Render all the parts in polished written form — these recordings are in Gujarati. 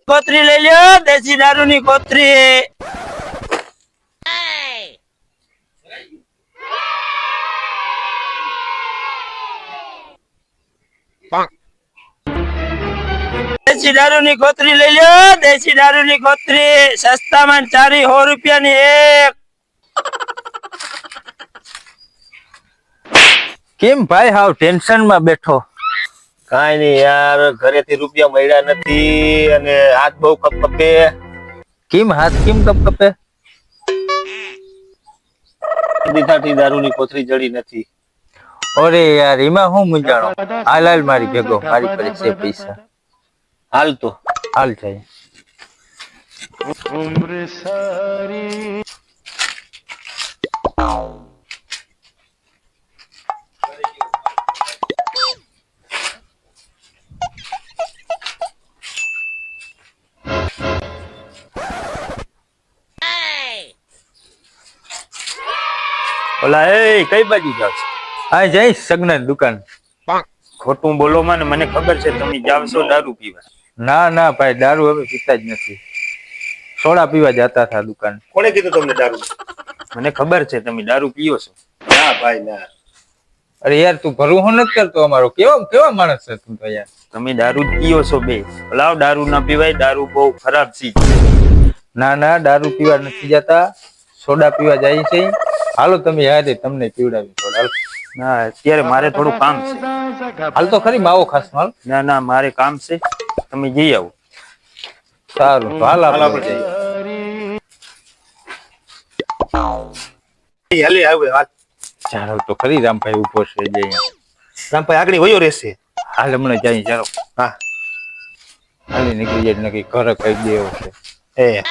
કોતરી લઈ લ્યો, દેશી દારૂની કોતરી. દેશી દારૂની કોતરી લઈ લ્યો, દેશી દારૂની કોતરી. સસ્તામાં 100 રૂપિયાની એક. કેમ ભાઈ હાવ ટેન્શન માં બેઠો? કાઈ નઈ યાર, ઘરેથી રૂપિયા મળ્યા નથી અને હાથ બહુ કપકપે. કેમ હાથ કેમ કપકપે? દીધાથી દારૂની કોથળી જડી નથી. અરે યાર એમાં હું મૂંઝાણો. હાલ હાલ મારી ભેગો, મારી પાસે છે પૈસા. હાલ તો હાલ જાય. ઓલા એ કઈ બાજુ જાવ છો? આ જઈશ સગના દુકાન. ખોટું બોલો માં, મને ખબર છે તમે જાવ છો દારૂ પીવા. ના ના ભાઈ, દારૂ હવે પીતા જ નથી. સોડા પીવા જતા હતા દુકાન. કોણે કીધું તમને દારૂ? મને ખબર છે તમે દારૂ પીઓ છો. ના ભાઈ ના. અરે યાર તું ભરું નથી કરતો અમારો. કેવા માણસ છે તું તો યાર. તમે દારૂ જ પીઓ છો બે. લાવ દારૂ ના પીવાય, દારૂ બહુ ખરાબ ચીજ. ના ના, દારૂ પીવા નથી જતા, સોડા પીવા જાય છે. હાલો તમે યાદ તમને પીવડાવી સોડા. ના અત્યારે મારે થોડું કામ છે. હાલ તો ખરી માવો ખાસ હાલ. ના ના મારે કામ છે, તમે જઈ આવો. સારું તો હાલ આપણે જઈએ. હાલે આવે હાલ. ચાલો તો ખરી, રામભાઈ ઉભો છે જે અહીંયા. રામભાઈ આગળ વયો રહેશે. હાલ હમણાં જાય. ચાલો હા હાલી નીકળી જાય, નક્કી ઘરે કઈ દેવો છે. એ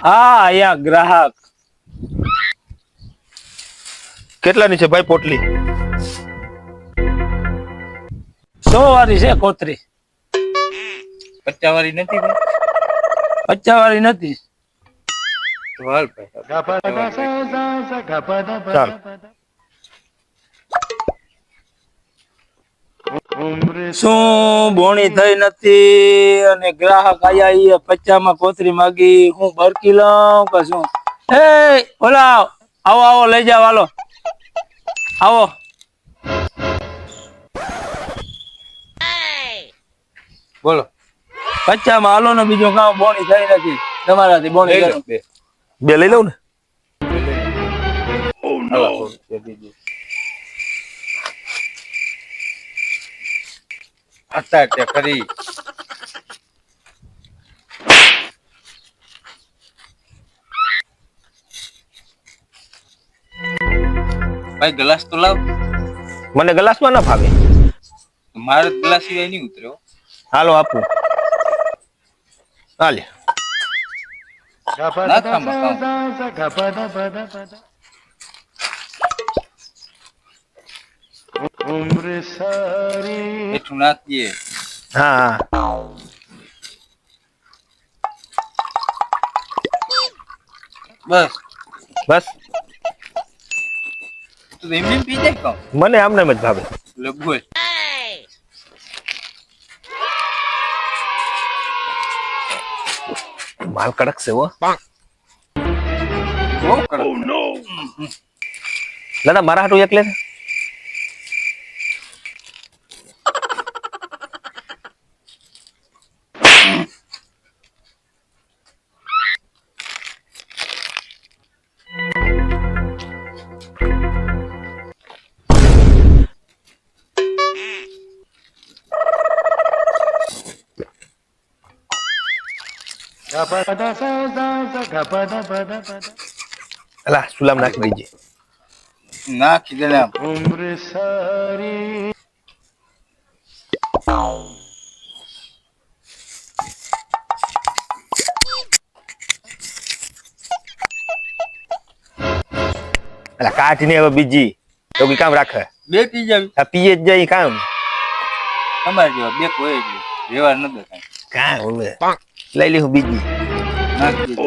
હા અહીંયા ગ્રાહક. કેટલાની છે ભાઈ પોટલી? 100 વાળી છે કોતરી. 50 વાળી નથી ભાઈ? 50 વાળી નથી. તો હાલ ભાઈ. ચાલ. શું બોણી થઈ નથી અને ગ્રાહક આયા 50 માં કોતરી માગી. હું બરકી લઉં કે શું? એ ઓલા આવો આવો લઈ જાવ, હાલો આવો. બોલો 50 માં હાલો ને, બીજું કામ બોણી થઈ નથી તમારાથી. બોણી લઈ લો કરો. બે લઈ લઉં ને? હાલો, હતા તે ખરી. ભાઈ ગ્લાસ તો લાવ. મને ગ્લાસમાં ના ફાવે. મારે ગ્લાસ સિવાય નહીં ઉતર્યો. હાલો આપું. હાલે. એટલું નાખીએ. હા બસ બસ. તું એમને પી જાય કામ. મને આમને જ ભાવે. લગભગ માલ કડક છે હો. બહુ કડક. દાદા મારા હાટું એકલે અલા સુલામ નાખી દેજે. નાખી દે આમ. અલા કાઢ ને હવે બીજી તો કામ રાખે. બે પી જાવી. આ પીએ જ જાય કામ. તમારે જેવા બે કોઈ જ રેવા ન દેખાય. કાંઈ ઓલે લઈ લીધું બીજી. નાખી દે.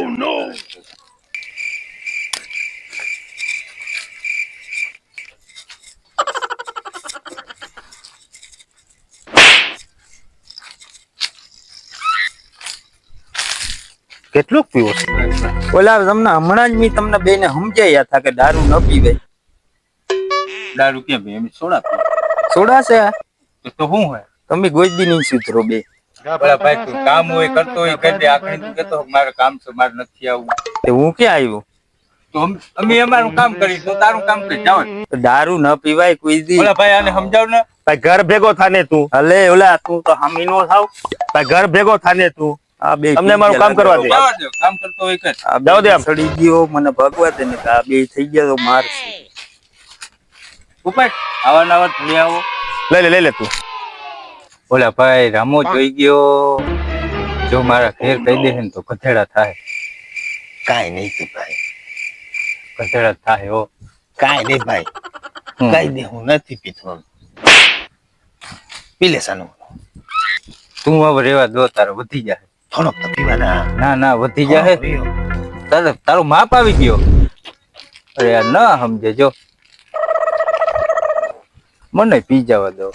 કેટલું પીવો છે? ઓલા તમને હમણાં જ મેં તમને બેને સમજાયા હતા કે દારૂ ન પીવે. દારૂ કેમ પીએ? એમ સોડા પીએ. સોડા છે તો શું હોય? તમે ગોજદી નહીં સુધરો બે. ઓલા ભાઈ તું કામ હોય કરતો હોય કરી દે. આખરે તું કહેતો મારે કામ છે, મારે નથી આવવું. તે હું ક્યાં આવ્યો? તો અમે અમારું કામ કરી, તું તારું કામ કરી જાવ ને. તો દારૂ ન પીવાય કોઈ દી. ઓલા ભાઈ આને સમજાવ ને. ભાઈ ઘર ભેગો થાને તું. હલે ઓલા તું તો હામી નો થાવ. ભાઈ ઘર ભેગો થાને તું. આ બે અમને અમારું કામ કરવા દે. જવા દે, કામ કરતો હોય કર. આ જાઓ દે બે આમ. સડી ગયો મને ભગવા દે ને કે આ બે થઈ ગયા તો મારશે. ઉપર આવા નવા થોડી આવો. લઈ લે તું. ઓલા ભાઈ રામો જોઈ ગયો. જો મારા ઘેર કહી દે ને તો ગધેડા થાય. કાંઈ નહીં તું ભાઈ. ગધેડા થાય હો. કાંઈ નહીં ભાઈ. હમ. કહી દે હું નથી પીતો. પી લે સાનું. તું હવે રેવા દો, તારે વધી જાય. થોડોક તો પીવાના. ના વધી જાય. તારો માપ આવી ગયો. અરે યાર ના સમજે જો. મને પી જવા દો.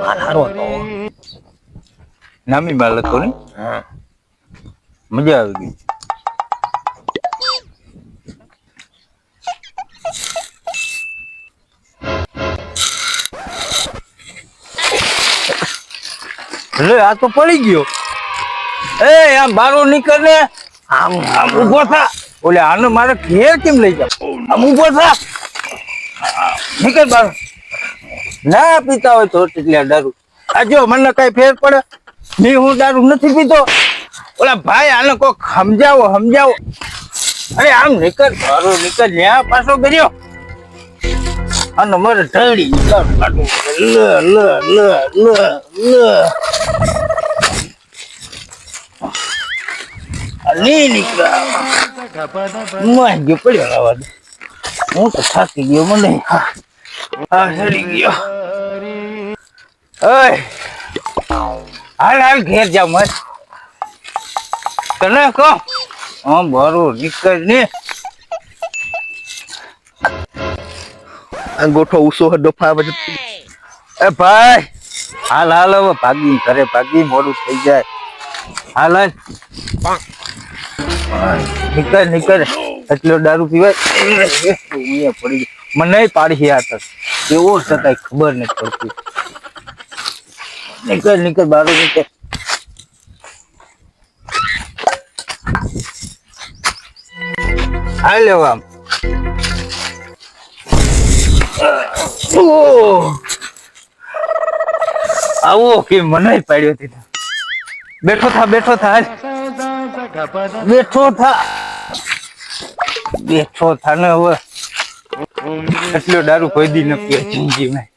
માર હારો હતો. નામી માલ હતો ને, હા. મજા આવી ગઈ. લે આ તો પડી ગયો. એ આમ બારો નીકળ ને. આમ આમ ઉભો થા. ઓલે આને મારે ઘેર કેમ લઈ જાવ? આમ ઉભો થા. નીકળ બાર. ના પીતા હોય તો એટલે દારૂ. આ જો મને કઈ ફેર પડે નહીં, હું દારૂ નથી પીતો. ઓલા ભાઈ આને કોઈ સમજાવો. અરે આમ નીકળ બારો નીકળ. ન્યા પાછો કર્યો અને મારે ઢળી નહીં નીકળ્યા. પડ્યો આવા દે. હું તો થાકી ગયો. મને હા હેડી ગયો. હાલ ઘેર જા મત. તને કહો હા બરો નીકળ ને. અંગોઠો ઉસો ડોફા બધું. એ ભાઈ હાલ હવે ભાગી ઘરે ભાગી, મોડું થઈ જાય. હાલ નીકળ. એટલો દારૂ પીવાય પડી ગયો. મને પાડી હાથ એવો છતાંય ખબર નથી પડતી. નીકળ બારું નીકળ. હાલ લેવો આમ. આવો કે મને પાડ્યો હતી. બેઠો થા હાલ. બેઠો થા ને હવે એટલો દારૂ કોઈ દી ન પીએ જિંદગીમાં.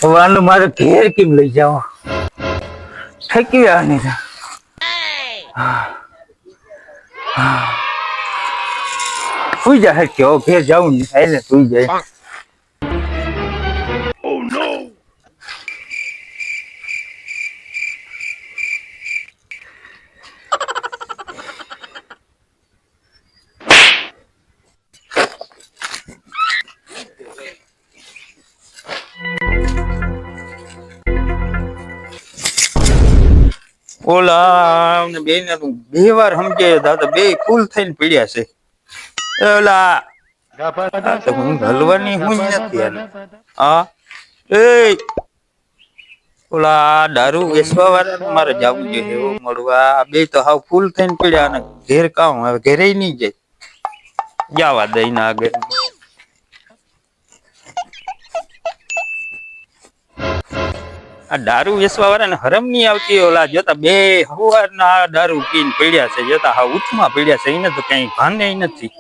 હવે આને મારે ઘેર કેમ લઈ જાવ? ઠેકી આની સુઈ જાય કે ઘેર જાઉં ને એટલે સુઈ જાય. ઓલા બે ને બે વાર સમજે દાદા, બે ફૂલ થઈને પીડ્યા છે. ઓલા તો હું હલવાની હું નથી આને. હા એ ઓલા દારૂ વેચવા વાળા મારે જવું જોઈએ એવું મળવા. બે તો હાવ ફૂલ થઈને પીડ્યા અને ઘેર કામ હવે ઘરે નહીં જાય. જવા દઈ ના આગળ. આ દારૂ વેચવા વાળા ને હરમ નહીં આવતી. ઓલા જોતા બે હવારના દારૂ પીને પીડ્યા છે. જોતા હા ઉઠમાં પીડ્યા છે. એને તો કઈ ભાને નથી.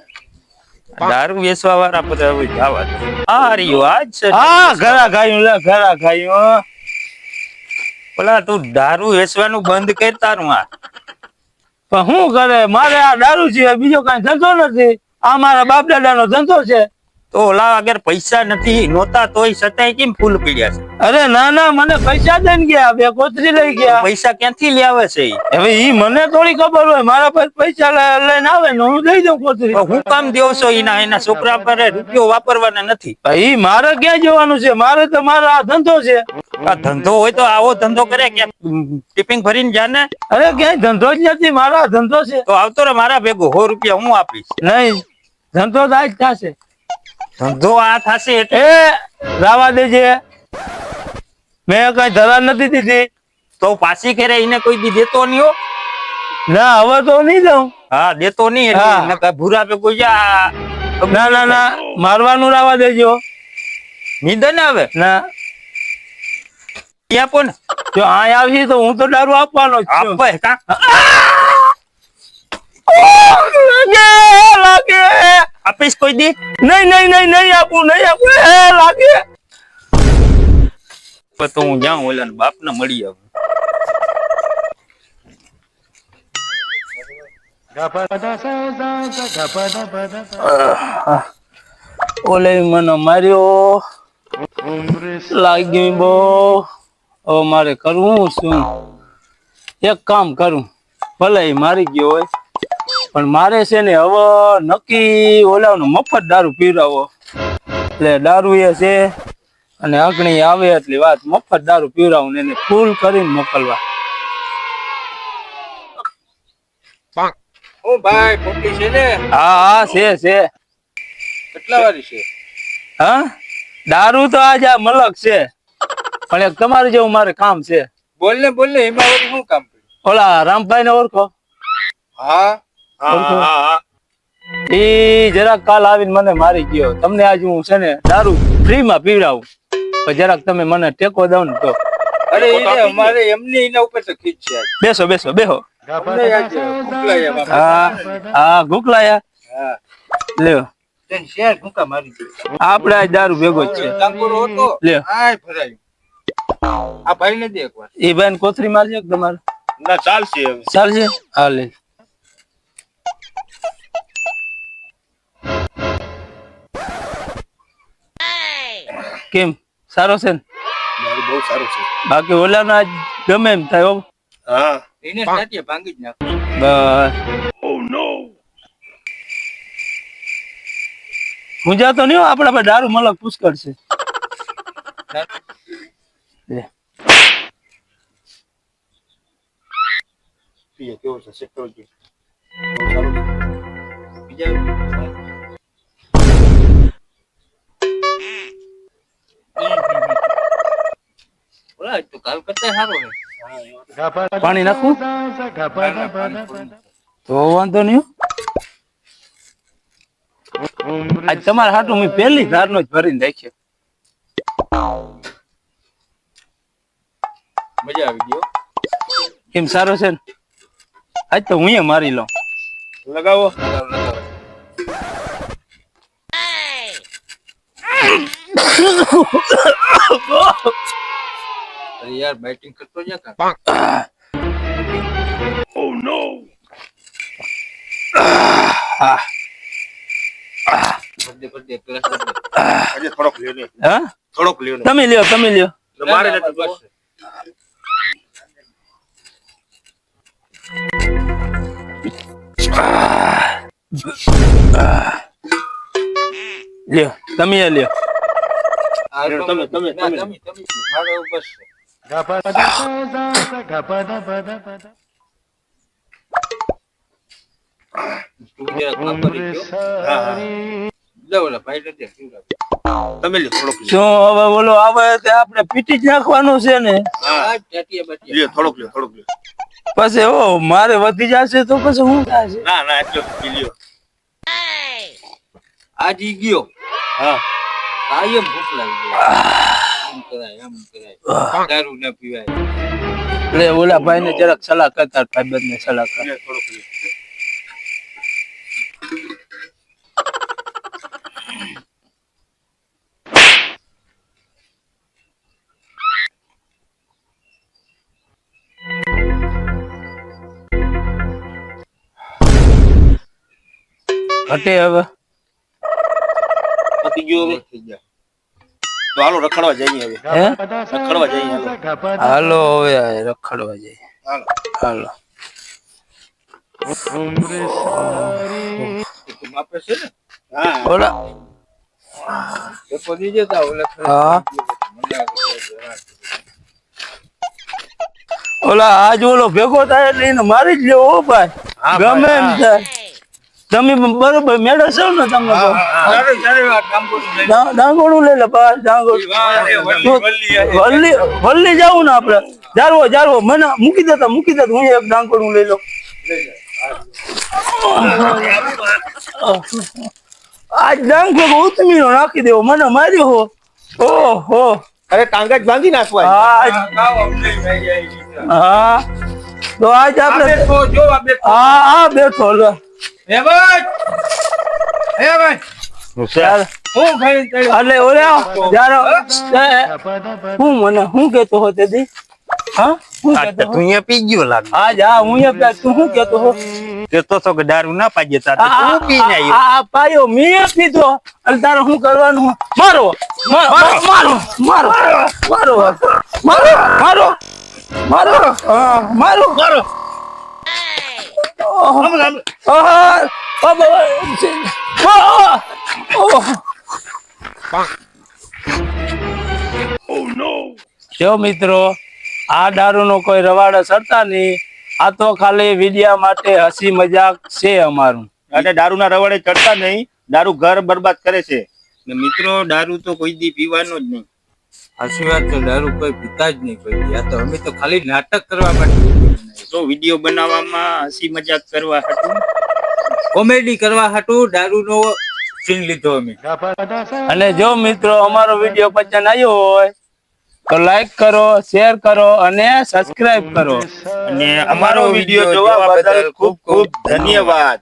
દારૂ વેચવા વાળા પર હવે જવા દે. આ રહ્યો આજ છે. હા ઘરા ગાયું લે ઘરા ગાયું. ઓલા તું દારૂ વેચવાનું બંધ કર તારું આ. પણ શું કરે, મારે આ દારૂ છે, બીજો કઈ ધંધો નથી. આ મારા બાપ દાદાનો ધંધો છે. તો ઓલા અગર પૈસા નથી નહોતા તોય છતાંય કેમ ફૂલ પીડ્યા છે? અરે ના ના, મને પૈસા દઈને ગયા, 2 કોથરી લઈ ગયા. પૈસા ક્યાંથી લાવે છે ઈ? હવે ઈ મને થોડી ખબર હોય, મારા પાસે પૈસા લઈને આવે ને હું દઈ દઉં કોથરી. પણ હું કામ દેવ છો એના છોકરા પર રૂપિયો વાપરવાના નથી? ઈ મારે ક્યાં જવાનું છે? મારે તો મારો આ ધંધો છે. આ ધંધો હોય તો આવો ધંધો કરે કે ટિપિંગ ભરીને જાને. અરે ક્યાંય ધંધો જ નથી, મારો આ ધંધો છે. તો આવતો રે મારા ભેગો, 100 રૂપિયા હું આપીશ. નહીં, ધંધો તો આજ થશે. ધંધો આ થશે એટલે એ રાવા દેજે, મેં કઈ ધરા નથી દીધી. તો પાછી ખેરે એને કોઈ દી દેતો નહીં હો. ના હવે તો નહીં દઉં. હા દેતો નહીં હા. એટલે નકર ભૂરા ભેગો જા. ના ના ના, મારવાનું રાવા દેજો. નીંદર ને હવે ના, ઈ આપો ને. જો અહીં આવી તો હું તો દારૂ આપવાનો જ છું. આપે કા લાગે આપીશ કોઈ દી? નહીં નહીં નહીં નહીં આપું, નહીં આપું. લાગે તો હું જાઉં ઓલા બાપ ને મળી આવું. ઓલે મને માર્યો, લાગી બહુ. હવે મારે કરવું શું? એક કામ કરું, ભલે ઈ મારી ગયો હોય, પણ મારે છે ને હવે નક્કી ઓલાનો મફત દારૂ પીવડાવો. એટલે દારૂ એ છે અને અગ્નિ આવે એટલી વાત, મફત દારૂ પીવડાવું ને એને ફૂલ કરીને મોકલવા. હું ભાઈ પોટલી છે ને? હા હા, છે. કેટલા વાળી છે? હા, દારૂ તો આજ આ મલક છે, પણ એક તમારે જેવું મારે કામ છે. બોલ ને એમાં વળી શું કામ પડ્યું? ઓલા રામભાઈ ને ઓળખો? હા ઈ જરાક કાલ આવીને મને મારી ગયો. તમને આજ હું છે ને દારૂ ફ્રી માં પીવડાવું, પણ જરાક તમે મને ટેકો દો ને તો. અરે એને અમારે એમની એના ઉપર તો ખીચ છે આજ. બેસો બેહો. અમને આજ ભૂખલાયા બાપા. હા હા, ભૂખલાયા. હા લ્યો, તેને શેર ભૂકા મારી દીધો. આપણે આજ દારૂ ભેગો જ છે. ટાંકોરો હતો લ્યો, આય ભરાયું. આ ભાઈ ને દે એકવાર. એ બેન કોથરી મારજો તમારે. ના ચાલશે હવે. ચાલશે? હા લે. કેમ, સારો છે ને? મારું બહુ સારું છે. બાકી ઓલાનો આજ ગમે એમ થાય હો. હા એને સાચે ભાંગી જ નાખો. બસ. ઓ નો. મુંજા તો નહીં હો, આપણા પાસે દારૂ મલક પુષ્કળ છે. લે. પીએ કેવો છે સેક્ટોરજી? ઓલા તો કાલ કરતા સારો હે. પાણી નાખું તો વાંધો નહીં હો. આજ તમારા હાટું મેં પહેલી ધારનો જ ભરીને રાખ્યો. મજા આવી ગયો. કેમ, સારો છે ને? આજ તો હું મારી લઉં. લગાવો. અરે યાર બેટિંગ કરતો જા કા. ઓ નો. પડદે ક્લાસ પડદે. આજે થોડોક લ્યો ને. હા, થોડોક લ્યો ને. તમે લ્યો. મારે નથી બસ. લ્યો, તમે લ્યો. આ તમે. ના, તમે મારો બસ. તું જરા કામ કરી ગયો. હા લે ઓલા ભાઈ ને દે. તમે લ્યો થોડોક લ્યો. શું હવે બોલો આવે તે આપણે પીટી જ નાખવાનું છે ને? આ ટાટિયા બાટિયા. લ્યો થોડોક લ્યો. પછી ઓ મારે વધી જશે તો પછી શું થશે? ના એટલો પી લ્યો. આજ ઈ ગયો. હા કાયમ ભૂખ લાગી ગઈ. આમ કરાય. દારૂ ના પીવાય. એટલે ઓલા ભાઈ ને જરાક સલાહ કરતા, ભાઈબંધ ને સલાહ કર. લ્યો થોડોક લ્યો. ઘટે હવે પતી ગયું હવે તો હાલો રખડવા જઈએ હવે હે રખડવા જઈએ હાલો હાલો હવે રખડવા જઈએ હાલો હાલો બાપે છે ને હા ઓલા પેપર દીજે તા ઓલે હા ઓલા આજ ઓલો ભેગો થાય એટલે એને મારી જ લેવો હો ભાઈ ગમે એમ થાય તમે બરોબર મેળો છો ને તમે તો ડાંગોળું લઈ લે બસ ડાંગોળું વલ્લી જાવું ને આપડે જારવો મને મૂકી દેતા હું એક ડાંગોળું લઈ લઉં આજ ડાંગ ભેગો ઉતમીનો નાખી દેવો મને માર્યો હો ઓહો અરે ટાંગા જ ભાંગી નાખવા હા તો આજ આપણે હા બેઠો લો એટલે ઓલા હું મને હું કેતો હો તે દી હા હું કેતો હો? તું અહીંયા પી ગયો લાગે હા જા હું અહીંયા તું શું કેતો હો કેતો તો કે દારૂ ના પાજે તા તું પી ને આવ્યો આ પાયો મેં પીધો અને તારે શું કરવાનું મારો મારો મારો મારો મારો મારો મારો મારો હા મારો મારો જો મિત્રો આ દારૂ નો કોઈ રવાડો સરતા નહીં આ તો ખાલી વિડિયા માટે હસી મજાક છે અમારું અને દારૂ ના રવાડે ચડતા નહીં દારૂ ઘર બરબાદ કરે છે ને મિત્રો દારૂ તો કોઈ દી પીવાનો જ નહીં સાચી વાત તો દારૂ કોઈ પીતા જ નહીં કોઈ દી. આ તો અમે તો ખાલી નાટક કરવા માટે તો વિડીયો બનાવવામાં હસી મજાક કરવા હતું કોમેડી કરવા હાટું દારૂ નો સીન લીધો અમે અને જો મિત્રો અમારો વિડીયો પસંદ આવ્યો હોય તો લાઈક કરો શેર કરો અને સબસ્ક્રાઇબ કરો અને અમારો વિડીયો જોવા બદલ ખૂબ ખૂબ ધન્યવાદ.